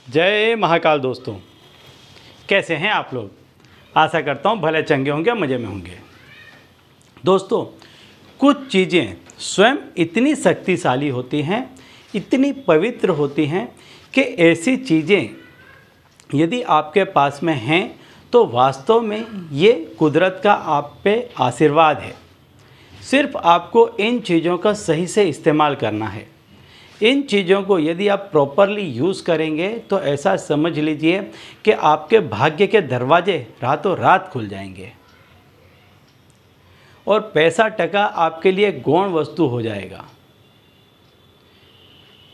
जय महाकाल दोस्तों, कैसे हैं आप लोग। आशा करता हूँ भले चंगे होंगे, मज़े में होंगे। दोस्तों, कुछ चीज़ें स्वयं इतनी शक्तिशाली होती हैं, इतनी पवित्र होती हैं कि ऐसी चीज़ें यदि आपके पास में हैं तो वास्तव में ये कुदरत का आप पे आशीर्वाद है। सिर्फ आपको इन चीज़ों का सही से इस्तेमाल करना है। इन चीज़ों को यदि आप प्रॉपरली यूज़ करेंगे तो ऐसा समझ लीजिए कि आपके भाग्य के दरवाजे रातों रात खुल जाएंगे और पैसा टका आपके लिए गौण वस्तु हो जाएगा।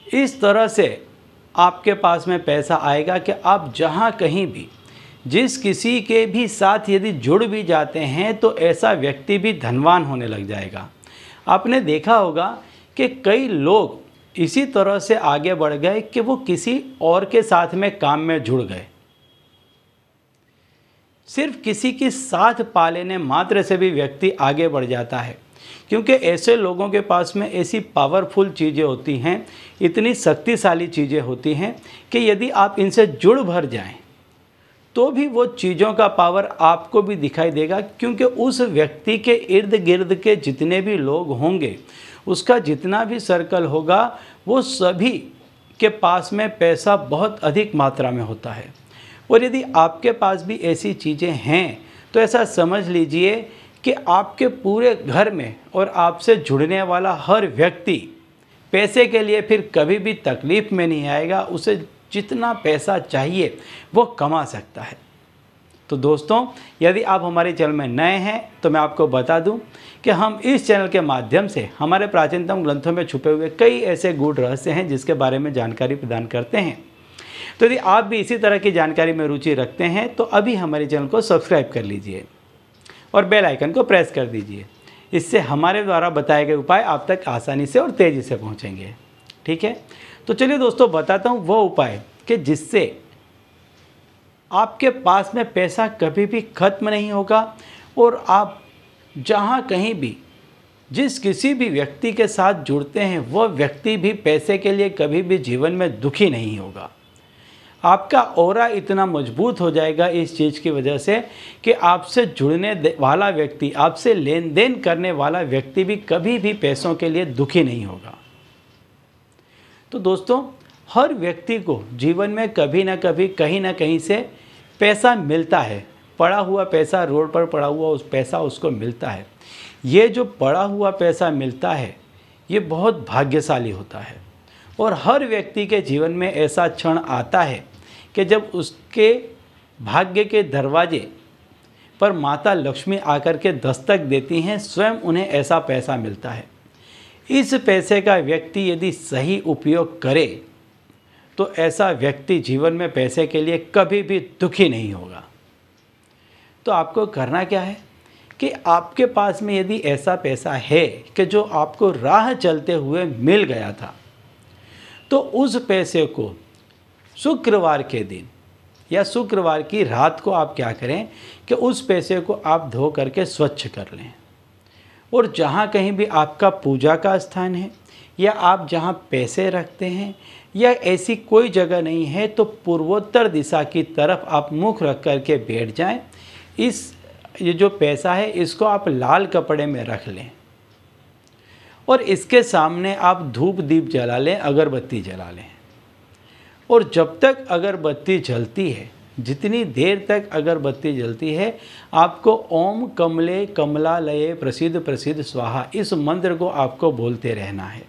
इस तरह से आपके पास में पैसा आएगा कि आप जहाँ कहीं भी जिस किसी के भी साथ यदि जुड़ भी जाते हैं तो ऐसा व्यक्ति भी धनवान होने लग जाएगा। आपने देखा होगा कि कई लोग इसी तरह से आगे बढ़ गए कि वो किसी और के साथ में काम में जुड़ गए। सिर्फ किसी की साथ पा लेने मात्र से भी व्यक्ति आगे बढ़ जाता है, क्योंकि ऐसे लोगों के पास में ऐसी पावरफुल चीज़ें होती हैं, इतनी शक्तिशाली चीज़ें होती हैं कि यदि आप इनसे जुड़ भर जाएं तो भी वो चीज़ों का पावर आपको भी दिखाई देगा, क्योंकि उस व्यक्ति के इर्द गिर्द के जितने भी लोग होंगे, उसका जितना भी सर्कल होगा, वो सभी के पास में पैसा बहुत अधिक मात्रा में होता है। और यदि आपके पास भी ऐसी चीज़ें हैं तो ऐसा समझ लीजिए कि आपके पूरे घर में और आपसे जुड़ने वाला हर व्यक्ति पैसे के लिए फिर कभी भी तकलीफ़ में नहीं आएगा। उसे जितना पैसा चाहिए वो कमा सकता है। तो दोस्तों, यदि आप हमारे चैनल में नए हैं तो मैं आपको बता दूं कि हम इस चैनल के माध्यम से हमारे प्राचीनतम ग्रंथों में छुपे हुए कई ऐसे गूढ़ रहस्य हैं जिसके बारे में जानकारी प्रदान करते हैं। तो यदि आप भी इसी तरह की जानकारी में रुचि रखते हैं तो अभी हमारे चैनल को सब्सक्राइब कर लीजिए और बेल आइकन को प्रेस कर दीजिए। इससे हमारे द्वारा बताए गए उपाय आप तक आसानी से और तेज़ी से पहुँचेंगे। ठीक है, तो चलिए दोस्तों, बताता हूँ वो उपाय कि जिससे आपके पास में पैसा कभी भी खत्म नहीं होगा और आप जहाँ कहीं भी जिस किसी भी व्यक्ति के साथ जुड़ते हैं वह व्यक्ति भी पैसे के लिए कभी भी जीवन में दुखी नहीं होगा। आपका ऑरा इतना मजबूत हो जाएगा इस चीज़ की वजह से कि आपसे जुड़ने वाला व्यक्ति, आपसे लेन देन करने वाला व्यक्ति भी कभी भी पैसों के लिए दुखी नहीं होगा। तो दोस्तों, हर व्यक्ति को जीवन में कभी ना कभी कहीं ना कहीं से पैसा मिलता है। पड़ा हुआ पैसा, रोड पर पड़ा हुआ उस पैसा उसको मिलता है। ये जो पड़ा हुआ पैसा मिलता है ये बहुत भाग्यशाली होता है और हर व्यक्ति के जीवन में ऐसा क्षण आता है कि जब उसके भाग्य के दरवाजे पर माता लक्ष्मी आकर के दस्तक देती हैं, स्वयं उन्हें ऐसा पैसा मिलता है। इस पैसे का व्यक्ति यदि सही उपयोग करे तो ऐसा व्यक्ति जीवन में पैसे के लिए कभी भी दुखी नहीं होगा। तो आपको करना क्या है कि आपके पास में यदि ऐसा पैसा है कि जो आपको राह चलते हुए मिल गया था, तो उस पैसे को शुक्रवार के दिन या शुक्रवार की रात को आप क्या करें कि उस पैसे को आप धो करके स्वच्छ कर लें और जहाँ कहीं भी आपका पूजा का स्थान है या आप जहाँ पैसे रखते हैं या ऐसी कोई जगह नहीं है तो पूर्वोत्तर दिशा की तरफ आप मुख रख करके बैठ जाएं। ये जो पैसा है इसको आप लाल कपड़े में रख लें और इसके सामने आप धूप दीप जला लें, अगरबत्ती जला लें। और जब तक अगरबत्ती जलती है, जितनी देर तक अगरबत्ती जलती है, आपको ओम कमले कमलालये प्रसिद्ध प्रसिद्ध स्वाहा इस मंत्र को आपको बोलते रहना है।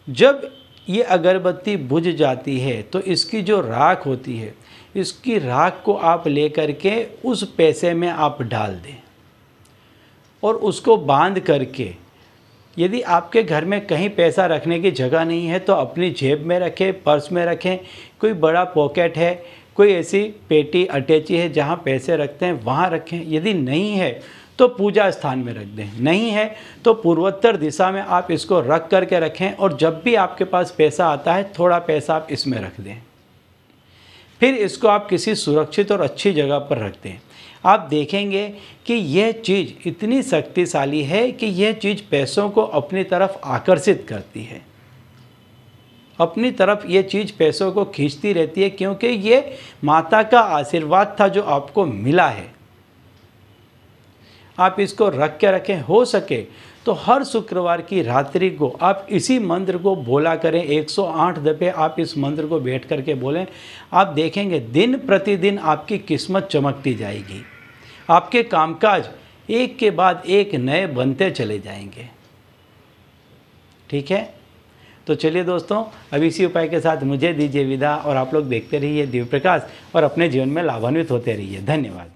जब ये अगरबत्ती बुझ जाती है तो इसकी जो राख होती है, इसकी राख को आप लेकर के उस पैसे में आप डाल दें और उसको बांध करके, यदि आपके घर में कहीं पैसा रखने की जगह नहीं है तो अपनी जेब में रखें, पर्स में रखें, कोई बड़ा पॉकेट है, कोई ऐसी पेटी अटैची है जहाँ पैसे रखते हैं वहाँ रखें। यदि नहीं है तो पूजा स्थान में रख दें, नहीं है तो पूर्वोत्तर दिशा में आप इसको रख करके रखें और जब भी आपके पास पैसा आता है थोड़ा पैसा आप इसमें रख दें। फिर इसको आप किसी सुरक्षित और अच्छी जगह पर रख दें। आप देखेंगे कि यह चीज़ इतनी शक्तिशाली है कि यह चीज़ पैसों को अपनी तरफ आकर्षित करती है अपनी तरफ ये चीज़ पैसों को खींचती रहती है, क्योंकि ये माता का आशीर्वाद था जो आपको मिला है। आप इसको रख के रखें, हो सके तो हर शुक्रवार की रात्रि को आप इसी मंत्र को बोला करें। 108 दफ़े आप इस मंत्र को बैठ करके बोलें। आप देखेंगे दिन प्रतिदिन आपकी किस्मत चमकती जाएगी, आपके कामकाज एक के बाद एक नए बनते चले जाएंगे। ठीक है, तो चलिए दोस्तों, अब इसी उपाय के साथ मुझे दीजिए विदा और आप लोग देखते रहिए दिव्य प्रकाश और अपने जीवन में लाभान्वित होते रहिए। धन्यवाद।